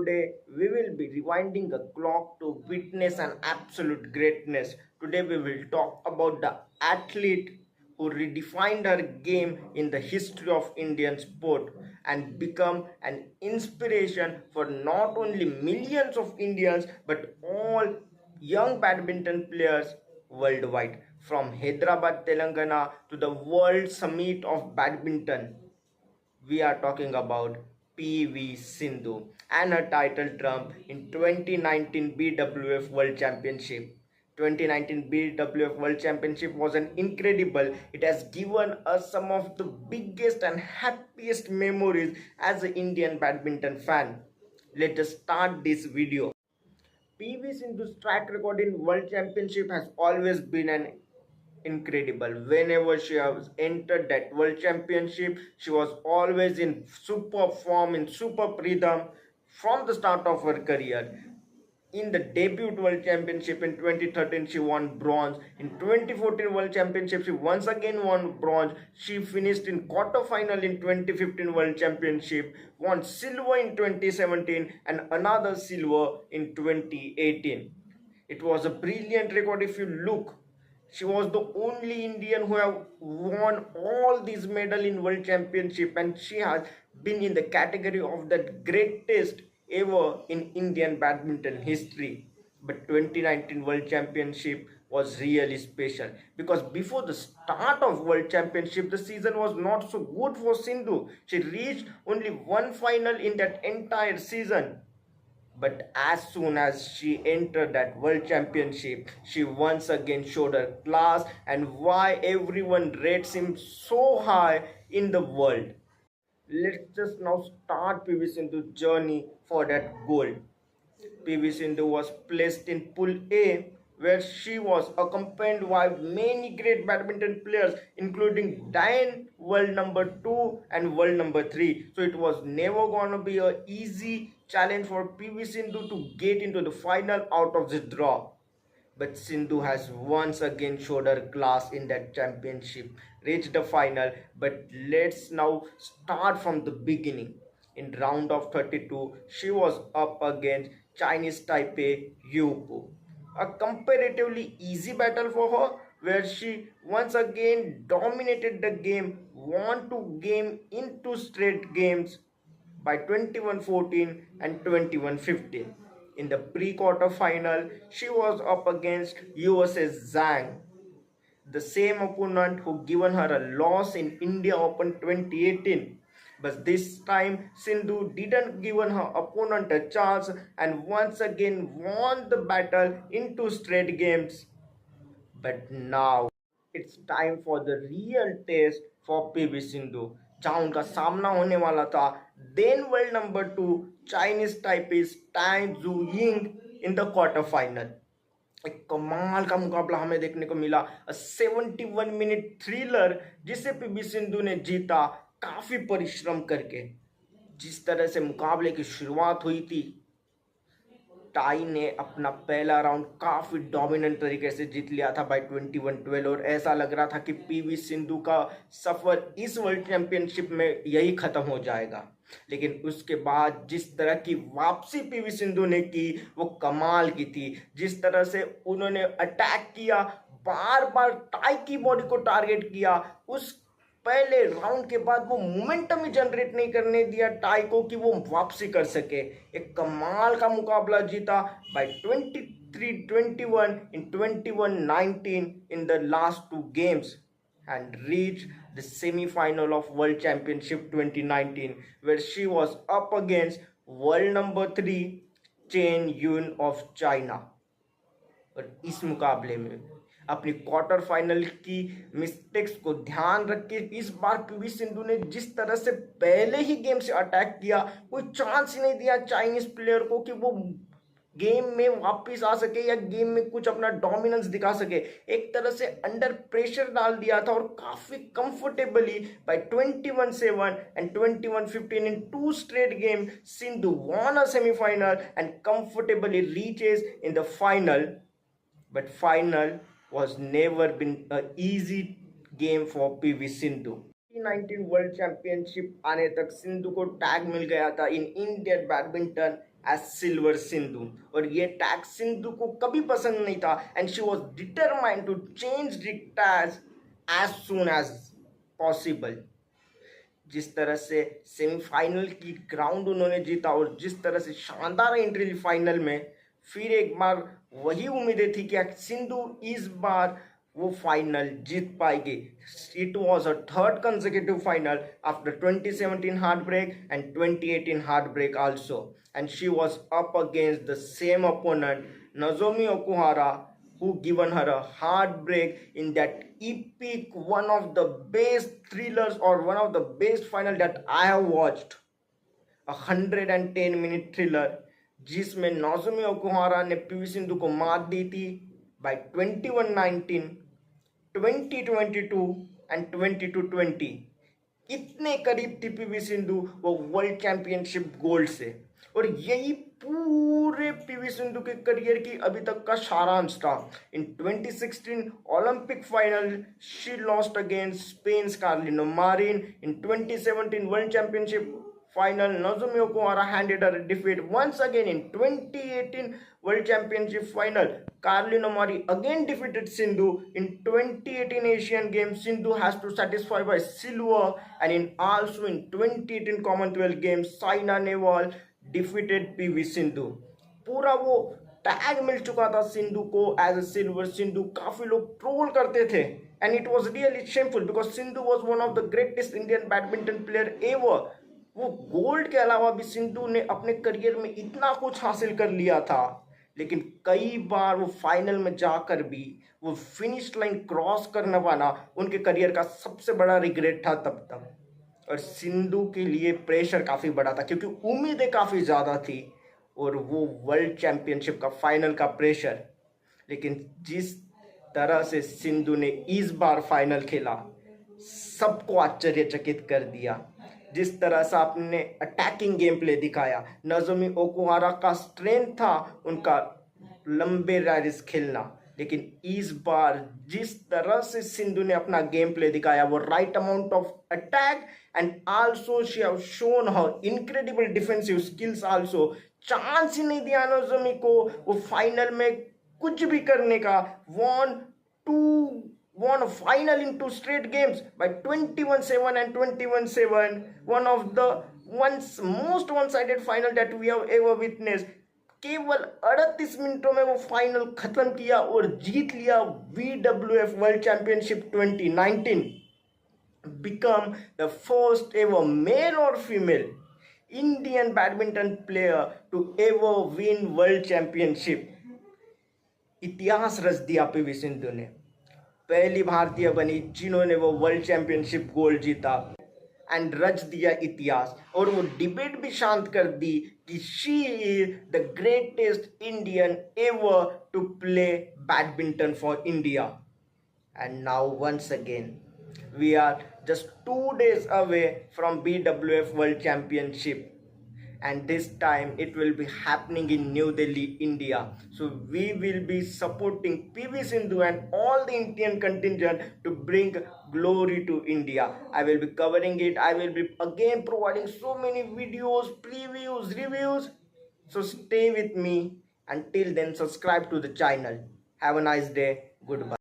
Today we will be rewinding a clock to witness an absolute greatness. Today we will talk about the athlete who redefined her game in the history of Indian sport and become an inspiration for not only millions of Indians but all young badminton players worldwide, from Hyderabad, Telangana to the World Summit of Badminton. We are talking about PV Sindhu and her title trump in 2019 BWF World Championship. 2019 BWF World Championship was an incredible. It has given us some of the biggest and happiest memories as an Indian badminton fan. Let us start this video. PV Sindhu's track record in World Championship has always been an incredible. Whenever she has entered that World Championship, she was always in super form, in super rhythm from the start of her career. In the debut World Championship in 2013, she won bronze. In 2014 World Championship, she once again won bronze. She finished in quarter-final in 2015 World Championship, won silver in 2017 and another silver in 2018. It was a brilliant record if you look. She was the only Indian who have won all these medals in World Championship, and she has been in the category of the greatest ever in Indian badminton history. But 2019 World Championship was really special because before the start of World Championship, the season was not so good for Sindhu. She reached only one final in that entire season. But as soon as she entered that World Championship, she once again showed her class and why everyone rates him so high in the world. Let's just now start PV Sindhu's journey for that gold. PV Sindhu was placed in Pool A, where she was accompanied by many great badminton players, including Diane, world number 2 and world number 3. So it was never gonna be a easy challenge for PV Sindhu to get into the final out of the draw. But Sindhu has once again showed her class in that championship, reached the final. But let's now start from the beginning. In round of 32, she was up against Chinese Taipei Yu, a comparatively easy battle for her, where she once again dominated the game, won two game in two straight games by 21-14 and 21-15. In the pre-quarter final, she was up against USS Zhang, the same opponent who given her a loss in India Open 2018. But this time, Sindhu didn't given her opponent a chance and once again won the battle in two straight games. But now it's time for the real test for PV Sindhu, जहां उनका सामना होने वाला था then world number 2 Chinese Taipei's Tai Tzu Ying in the quarter final. एक कमाल का मुकाबला हमें देखने को मिला. 71 मिनट थ्रिलर जिसे पीवी सिंधु ने जीता काफी परिश्रम करके. जिस तरह से मुकाबले की शुरुआत हुई थी, टाई ने अपना पहला राउंड काफी डोमिनेंट तरीके से जीत लिया था बाय 21-12 और ऐसा लग रहा था कि पीवी सिंधु का सफर इस वर्ल्ड चैंपियनशिप में यही खत्म हो जाएगा. लेकिन उसके बाद जिस तरह की वापसी पीवी सिंधु ने की वो कमाल की थी. जिस तरह से उन्होंने अटैक किया, बार बार टाई की बॉडी को टारगेट किया, उस पहले राउंड के बाद वो मोमेंटम ही जनरेट नहीं करने दिया टाई को कि वो वापसी कर सके. एक कमाल का मुकाबला जीता by 23-21 in 21-19 in the last two games and reached the semi-final of World Championship 2019, where she was up against world number 3 Chen Yun of China. और इस मुकाबले में अपनी क्वार्टर फाइनल की मिस्टेक्स को ध्यान रख के इस बार पीवी सिंधु ने जिस तरह से पहले ही गेम से अटैक किया, कोई चांस ही नहीं दिया चाइनीज प्लेयर को कि वो गेम में वापस आ सके या गेम में कुछ अपना डोमिनेंस दिखा सके. एक तरह से अंडर प्रेशर डाल दिया था और काफी comfortably by 21-7 and 21-15 in two straight game Sindhu won a semi-final and comfortably reaches in the final. But final was never been an easy game for PV Sindhu. 2019 world championship आने तक सिंधु को tag मिल गया था in Indian badminton as silver Sindhu, और ये tag Sindhu को कभी पसंद नहीं था and she was determined to change the tag as soon as possible. जिस तरह से सेमीफाइनल की ग्राउंड उन्होंने जीता और जिस तरह से शानदार एंट्री फाइनल में, फिर एक बार वही उम्मीदें थी कि सिंधु इस बार वो फाइनल जीत पाएगी। It was a third consecutive final after 2017 heart break and 2018 heart break also, and she was up against the same opponent Nozomi Okuhara, who given her a heartbreak in that epic, one of the best thrillers or one of the best final that I have watched, 110-minute thriller जिसमें Nozomi Okuhara ने PV Sindhu को मात दी थी by 21-19, 20-22 and 22-20। इतने करीब थी PV Sindhu वो world championship gold से, और यही पूरे पीवी सिंधु के करियर की अभी तक का सारांश था। In 2016 Olympic final she lost against Spain Carolina Marin. In 2017 world championship final Nozomi Okuhara handed her a defeat once again. In 2018 World Championship final, Carlino Mari again defeated Sindhu. In 2018 Asian Games, Sindhu has to satisfy by silver, and also in 2018 Commonwealth Games, Saina Nehwal defeated PV Sindhu. पूरा वो tag मिल चुका था सिंधु को as a silver Sindhu. काफी लोग troll करते थे and it was really shameful because Sindhu was one of the greatest Indian badminton player ever. वो गोल्ड के अलावा भी सिंधु ने अपने करियर में इतना कुछ हासिल कर लिया था, लेकिन कई बार वो फाइनल में जाकर भी वो फिनिश लाइन क्रॉस कर न पाना उनके करियर का सबसे बड़ा रिग्रेट था तब तक। और सिंधु के लिए प्रेशर काफ़ी बड़ा था क्योंकि उम्मीदें काफ़ी ज़्यादा थी और वो वर्ल्ड चैंपियनशिप का फाइनल का प्रेशर। लेकिन जिस तरह से सिंधु ने इस बार फाइनल खेला सबको आश्चर्यचकित कर दिया। जिस तरह से आपने अटैकिंग गेम प्ले दिखाया, नजोमी ओकुहारा का स्ट्रेंथ था उनका लंबे रैलीज खेलना, लेकिन इस बार जिस तरह से सिंधु ने अपना गेम प्ले दिखाया वो right amount of attack and also she have shown her incredible defensive skills also. Chance ही नहीं दिया नजोमी को वो फाइनल में कुछ भी करने का। won a final in 2 straight games by 21-7 and 21-7, one of the most one-sided final that we have ever witnessed। केवल 38 मिनटों में वो फाइनल खत्म किया और जीत लिया BWF world championship 2019, become the first ever male or female Indian badminton player to ever win world championship। इतिहास रच दिया पीवी सिंधु ने, पहली भारतीय बनी जिन्होंने वो वर्ल्ड चैंपियनशिप गोल्ड जीता एंड रच दिया इतिहास। और वो डिबेट भी शांत कर दी कि she is the greatest Indian ever to play badminton for India. And now once again we are just 2 days away from BWF world championship, and this time it will be happening in New Delhi, India. So we will be supporting PV Sindhu and all the Indian contingent to bring glory to India. I will be covering it. I will be again providing so many videos, previews, reviews. So stay with me. Until then, subscribe to the channel. Have a nice day. Goodbye.